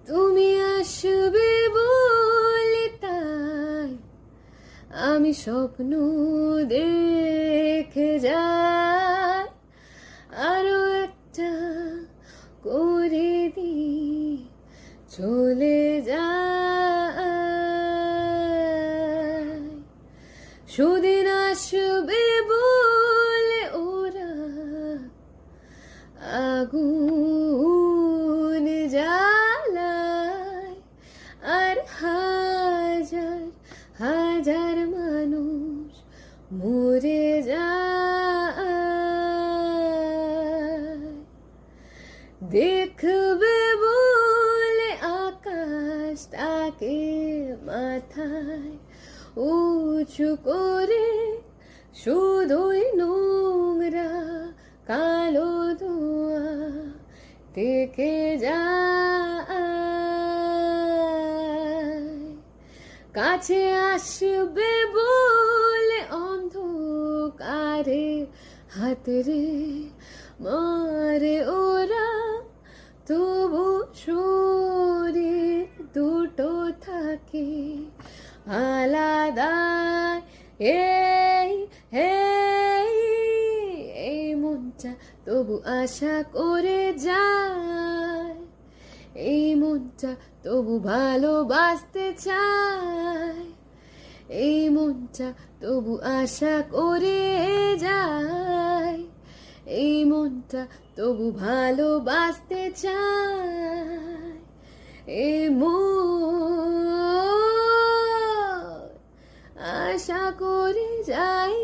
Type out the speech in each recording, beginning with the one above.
তুমি আসবে বলে তাই আমি স্বপ্ন দেখে যাই, আরো একটা করে দি চলে যায়। সুদিন আসবে বলে ওরা আগুন জ্বালায়, আর হাজার হাজার মানুষ মরে যায়। দেখবে বলে আকাশটাকে মাথায় উঁচু করে শুধুই নোংরা কালো ধোঁয়া থেকে যায়। কাছে আসবে বলে অন্ধকারে হাতরে মারে ওরা, তবু শরীর দুটো থাকে আলাদা। এই এই মনটা তবু আশা করে যায়, এই মনটা তবু ভালোবাসতে চায়, এই মনটা তবু আশা করে যায়, এই মনটা তবু ভালোবাসতে চায়। এই মন আশা করে যায়।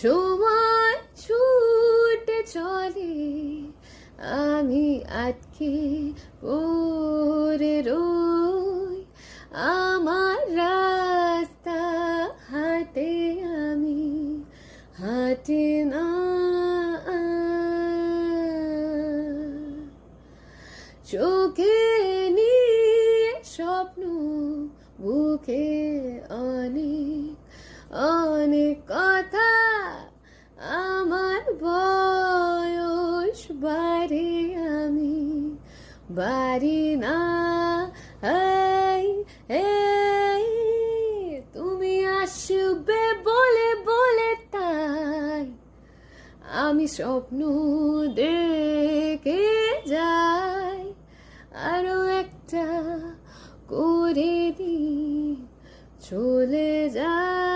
সময় ছুটে চলে, আমি আটকে পড়ে রই, আমার রাস্তা হাঁটে আমি হাঁটে না। চোখে নিয়ে স্বপ্ন, বুকে অনেক অনেক কথা, আমার বয়স বাড়ে আমি বাড়ি না। এই তুমি আসবে বলে বলে তাই আমি স্বপ্ন দেখে যাই, আরো একটা করে দি চলে যায়।